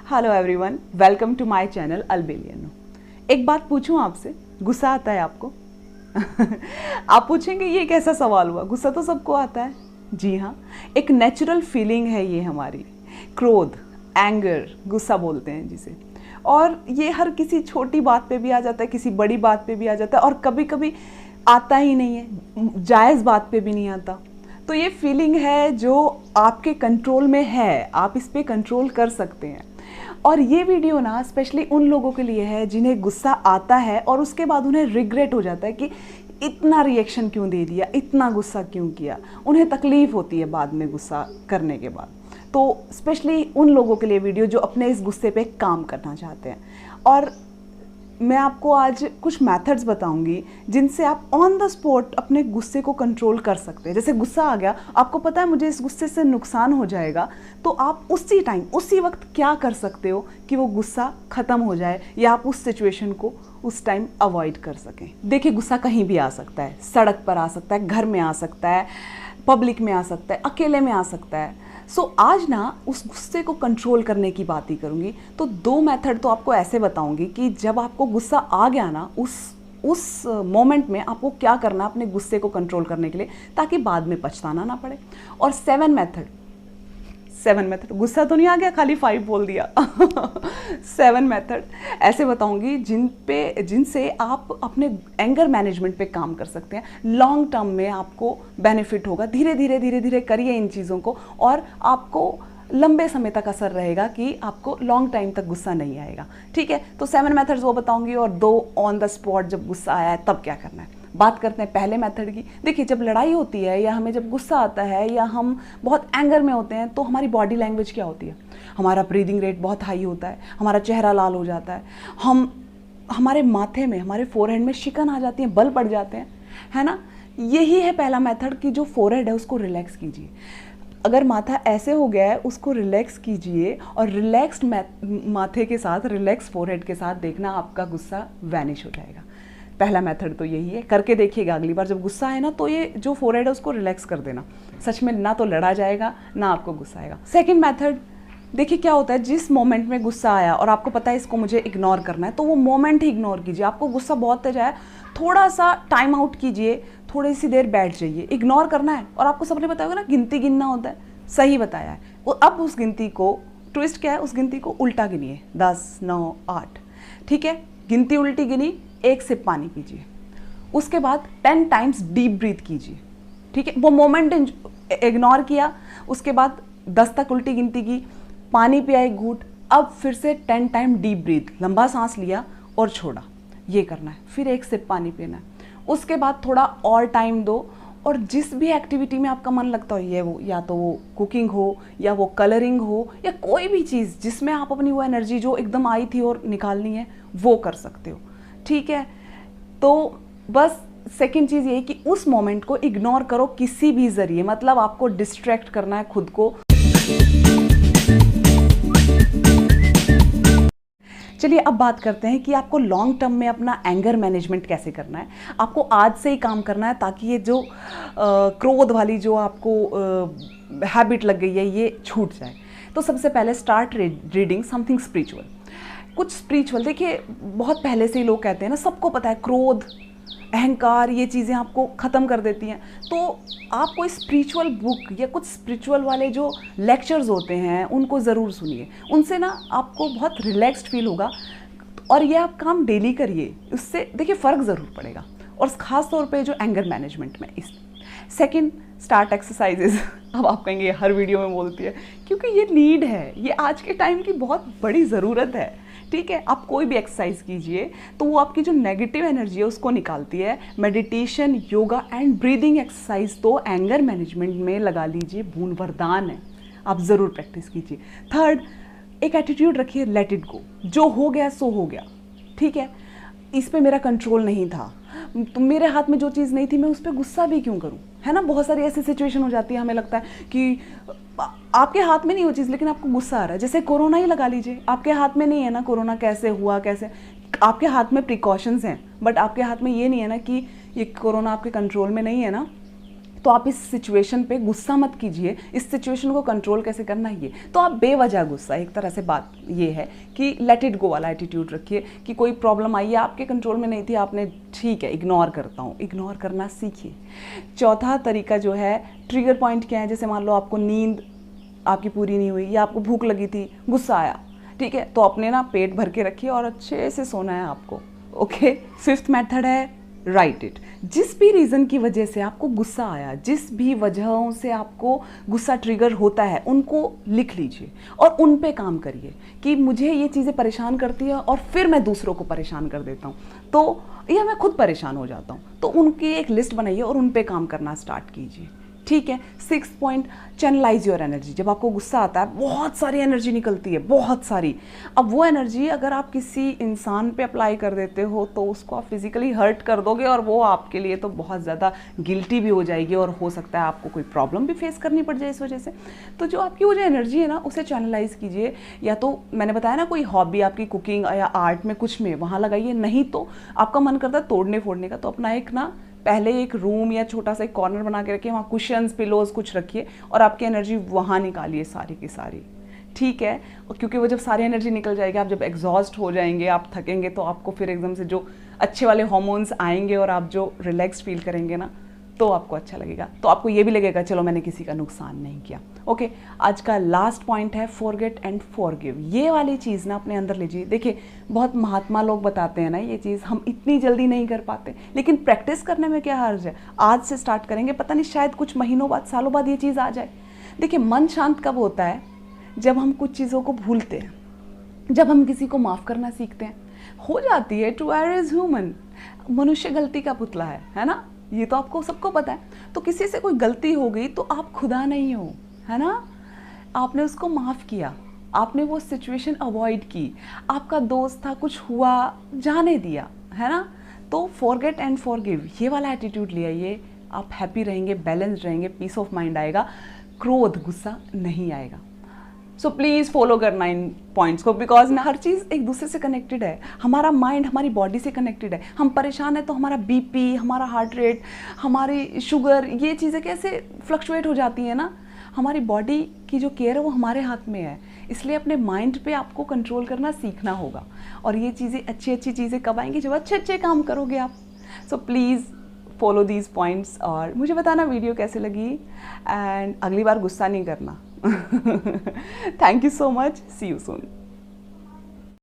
Hello everyone, welcome to my channel अलबेलियनो। एक बात पूछूं आपसे, गुस्सा आता है आपको? आप पूछेंगे ये कैसा सवाल हुआ, गुस्सा तो सबको आता है। जी हाँ, एक नेचुरल फीलिंग है ये हमारी। क्रोध, एंगर, गुस्सा बोलते हैं जिसे। और ये हर किसी छोटी बात पे भी आ जाता है, किसी बड़ी बात पे भी आ जाता है, और कभी कभी आता ही नहीं है, जायज़ बात पे भी नहीं आता। तो ये फीलिंग है जो आपके कंट्रोल में है, आप इस पे कंट्रोल कर सकते हैं। और ये वीडियो ना स्पेशली उन लोगों के लिए है जिन्हें गुस्सा आता है और उसके बाद उन्हें रिग्रेट हो जाता है कि इतना रिएक्शन क्यों दे दिया, इतना गुस्सा क्यों किया। उन्हें तकलीफ होती है बाद में गुस्सा करने के बाद। तो स्पेशली उन लोगों के लिए वीडियो जो अपने इस गुस्से पे काम करना चाहते हैं। और मैं आपको आज कुछ मेथड्स बताऊंगी जिनसे आप ऑन द स्पॉट अपने गुस्से को कंट्रोल कर सकते हैं। जैसे गुस्सा आ गया, आपको पता है मुझे इस गुस्से से नुकसान हो जाएगा, तो आप उसी टाइम उसी वक्त क्या कर सकते हो कि वो गुस्सा ख़त्म हो जाए या आप उस सिचुएशन को उस टाइम अवॉइड कर सकें। देखिए, गुस्सा कहीं भी आ सकता है, सड़क पर आ सकता है, घर में आ सकता है, पब्लिक में आ सकता है, अकेले में आ सकता है। सो आज ना उस गुस्से को कंट्रोल करने की बात ही करूँगी। तो 2 मेथड तो आपको ऐसे बताऊँगी कि जब आपको गुस्सा आ गया ना, उस मोमेंट में आपको क्या करना अपने गुस्से को कंट्रोल करने के लिए, ताकि बाद में पछताना ना पड़े। और 7 मेथड, गुस्सा तो नहीं आ गया, खाली 5 बोल दिया। 7 मेथड ऐसे बताऊंगी जिनसे आप अपने एंगर मैनेजमेंट पे काम कर सकते हैं। लॉन्ग टर्म में आपको बेनिफिट होगा। धीरे धीरे करिए इन चीज़ों को और आपको लंबे समय तक असर रहेगा कि आपको लॉन्ग टाइम तक गुस्सा नहीं आएगा। ठीक है, तो 7 मेथड्स वो बताऊंगी और 2 ऑन द स्पॉट जब गुस्सा आया है तब क्या करना है। बात करते हैं पहले मेथड की। देखिए, जब लड़ाई होती है या हमें जब गुस्सा आता है या हम बहुत एंगर में होते हैं तो हमारी बॉडी लैंग्वेज क्या होती है? हमारा ब्रीदिंग रेट बहुत हाई होता है, हमारा चेहरा लाल हो जाता है, हमारे माथे में, हमारे फोरहेड में शिकन आ जाती है, बल पड़ जाते हैं, है ना। यही है पहला मेथड कि जो फोरहेड है उसको रिलैक्स कीजिए। अगर माथा ऐसे हो गया है उसको रिलैक्स कीजिए और रिलैक्स्ड माथे के साथ, रिलैक्स फोरहेड के साथ देखना आपका गुस्सा वैनिश हो जाएगा। पहला मेथड तो यही है, करके देखिएगा। अगली बार जब गुस्सा आए ना तो ये जो फोरहेड है उसको रिलैक्स कर देना। सच में ना तो लड़ा जाएगा ना आपको गुस्सा आएगा। सेकंड मेथड, देखिए क्या होता है, जिस मोमेंट में गुस्सा आया और आपको पता है इसको मुझे इग्नोर करना है, तो वो मोमेंट ही इग्नोर कीजिए। आपको गुस्सा बहुत तेज आया, थोड़ा सा टाइम आउट कीजिए, थोड़ी सी देर बैठ जाइए। इग्नोर करना है और आपको सबने बताया होगा ना गिनती गिनना होता है, सही बताया है। अब उस गिनती को, ट्विस्ट क्या है, उस गिनती को उल्टा गिनिए, 10, 9, 8। ठीक है, गिनती उल्टी गिनी, 1 सिप पानी पीजिए। उसके बाद 10 टाइम्स डीप ब्रीथ कीजिए। ठीक है, वो मोमेंट इग्नोर किया, उसके बाद 10 तक उल्टी गिनती की, पानी पिया 1 घूंट, अब फिर से 10 टाइम डीप ब्रीथ, लंबा सांस लिया और छोड़ा। ये करना है। फिर 1 सिप पानी पीना है। उसके बाद थोड़ा और टाइम दो और जिस भी एक्टिविटी में आपका मन लगता हो, ये वो, या तो वो कुकिंग हो या वो कलरिंग हो या कोई भी चीज़ जिसमें आप अपनी वो एनर्जी जो एकदम आई थी और निकालनी है, वो कर सकते हो। ठीक है, तो बस सेकंड चीज़ ये कि उस मोमेंट को इग्नोर करो किसी भी ज़रिए, मतलब आपको डिस्ट्रैक्ट करना है खुद को। चलिए अब बात करते हैं कि आपको लॉन्ग टर्म में अपना एंगर मैनेजमेंट कैसे करना है। आपको आज से ही काम करना है ताकि ये जो क्रोध वाली जो आपको हैबिट लग गई है ये छूट जाए। तो सबसे पहले स्टार्ट रीडिंग समथिंग स्पिरिचुअल। कुछ स्पिरिचुअल, देखिए बहुत पहले से ही लोग कहते हैं ना, सबको पता है क्रोध, अहंकार, ये चीज़ें आपको ख़त्म कर देती हैं। तो आप कोई स्पिरिचुअल बुक या कुछ स्पिरिचुअल वाले जो लेक्चर्स होते हैं उनको ज़रूर सुनिए। उनसे ना आपको बहुत रिलैक्स्ड फील होगा और ये आप काम डेली करिए, उससे देखिए फ़र्क ज़रूर पड़ेगा। और ख़ास तौर पे जो एंगर मैनेजमेंट में इस सेकंड, स्टार्ट एक्सरसाइजेज। अब आप कहेंगे हर वीडियो में बोलती है, क्योंकि ये नीड है, ये आज के टाइम की बहुत बड़ी ज़रूरत है। ठीक है, आप कोई भी एक्सरसाइज कीजिए तो वो आपकी जो नेगेटिव एनर्जी है उसको निकालती है। Meditation, yoga and breathing exercise तो एंगर मैनेजमेंट में लगा लीजिए, बूंद वरदान है, आप ज़रूर प्रैक्टिस कीजिए। थर्ड, एक एटीट्यूड रखिए, लेट इट गो, जो हो गया सो हो गया। ठीक है, इस पे मेरा कंट्रोल नहीं था, तो मेरे हाथ में जो चीज़ नहीं थी मैं उस पर गुस्सा भी क्यों करूं, है ना। बहुत सारी ऐसी सिचुएशन हो जाती है, हमें लगता है कि आपके हाथ में नहीं वो चीज़ लेकिन आपको गुस्सा आ रहा है। जैसे कोरोना ही लगा लीजिए, आपके हाथ में नहीं है ना कोरोना कैसे हुआ, कैसे, आपके हाथ में प्रिकॉशंस हैं बट आपके हाथ में ये नहीं है ना कि ये कोरोना आपके कंट्रोल में नहीं है ना। तो आप इस सिचुएशन पे गुस्सा मत कीजिए, इस सिचुएशन को कंट्रोल कैसे करना है ये। तो आप बेवजह गुस्सा, एक तरह से बात ये है कि लेट इट गो वाला एटीट्यूड रखिए कि कोई प्रॉब्लम आई है, आपके कंट्रोल में नहीं थी, आपने ठीक है इग्नोर करता हूँ, इग्नोर करना सीखिए। चौथा तरीका जो है, ट्रिगर पॉइंट क्या है, जैसे मान लो आपको नींद आपकी पूरी नहीं हुई या आपको भूख लगी थी, गुस्सा आया, ठीक है, तो अपने ना पेट भर के रखिए और अच्छे से सोना है आपको। ओके। फिफ्थ मेथड है राइट इट। जिस भी रीज़न की वजह से आपको गुस्सा आया, जिस भी वजहों से आपको गुस्सा ट्रिगर होता है, उनको लिख लीजिए और उन पे काम करिए कि मुझे ये चीज़ें परेशान करती है और फिर मैं दूसरों को परेशान कर देता हूँ, तो या मैं खुद परेशान हो जाता हूँ, तो उनकी एक लिस्ट बनाइए और उन पे काम करना स्टार्ट कीजिए। ठीक है। 6 पॉइंट, चैनलाइज योर एनर्जी। जब आपको गुस्सा आता है बहुत सारी एनर्जी निकलती है, बहुत सारी। अब वो एनर्जी अगर आप किसी इंसान पे अप्लाई कर देते हो तो उसको आप फिजिकली हर्ट कर दोगे और वो आपके लिए तो बहुत ज़्यादा गिल्टी भी हो जाएगी और हो सकता है आपको कोई प्रॉब्लम भी फेस करनी पड़ जाए इस वजह से। तो जो आपकी वो जो एनर्जी है ना, उसे चैनलाइज कीजिए। या तो मैंने बताया ना, कोई हॉबी आपकी कुकिंग या आर्ट में कुछ में वहाँ लगाइए, नहीं तो आपका मन करता है तोड़ने फोड़ने का, तो अपना एक ना पहले एक रूम या छोटा सा एक कॉर्नर बना के रखिए, वहाँ कुशन्स पिलोज कुछ रखिए और आपकी एनर्जी वहाँ निकालिए सारी की सारी। ठीक है। और क्योंकि वो जब सारी एनर्जी निकल जाएगी, आप जब एग्जॉस्ट हो जाएंगे, आप थकेंगे, तो आपको फिर एकदम से जो अच्छे वाले हार्मोन्स आएंगे और आप जो रिलैक्स फील करेंगे ना, तो आपको अच्छा लगेगा। तो आपको ये भी लगेगा चलो मैंने किसी का नुकसान नहीं किया। ओके। आज का लास्ट पॉइंट है फॉरगेट एंड फॉरगिव। ये वाली चीज़ ना अपने अंदर लीजिए। देखिए बहुत महात्मा लोग बताते हैं ना ये चीज़, हम इतनी जल्दी नहीं कर पाते, लेकिन प्रैक्टिस करने में क्या हर्ज है। आज से स्टार्ट करेंगे, पता नहीं शायद कुछ महीनों बाद, सालों बाद ये चीज़ आ जाए। देखिए मन शांत कब होता है, जब हम कुछ चीज़ों को भूलते हैं, जब हम किसी को माफ़ करना सीखते हैं। हो जाती है, टू एरर इज ह्यूमन, मनुष्य गलती का पुतला है ना, ये तो आपको सबको पता है। तो किसी से कोई गलती हो गई तो आप खुदा नहीं हो, है ना, आपने उसको माफ़ किया, आपने वो सिचुएशन अवॉइड की, आपका दोस्त था, कुछ हुआ, जाने दिया, है ना। तो फॉरगेट एंड फॉरगिव, ये वाला एटीट्यूड ले आइए, आप हैप्पी रहेंगे, बैलेंस रहेंगे, पीस ऑफ माइंड आएगा, क्रोध गुस्सा नहीं आएगा। सो प्लीज़ फॉलो करना इन पॉइंट्स को, बिकॉज ना हर चीज़ एक दूसरे से कनेक्टेड है। हमारा माइंड हमारी बॉडी से कनेक्टेड है। हम परेशान है तो हमारा बीपी, हमारा हार्ट रेट, हमारी शुगर, ये चीज़ें कैसे फ्लक्चुएट हो जाती हैं ना। हमारी बॉडी की जो केयर है वो हमारे हाथ में है, इसलिए अपने माइंड पे आपको कंट्रोल करना सीखना होगा। और ये चीज़ें अच्छी अच्छी चीज़ें कब आएंगी, जब अच्छे अच्छे काम करोगे आप। So please follow these points और मुझे बताना वीडियो कैसे लगी, एंड अगली बार गुस्सा नहीं करना। Thank you so much. See you soon.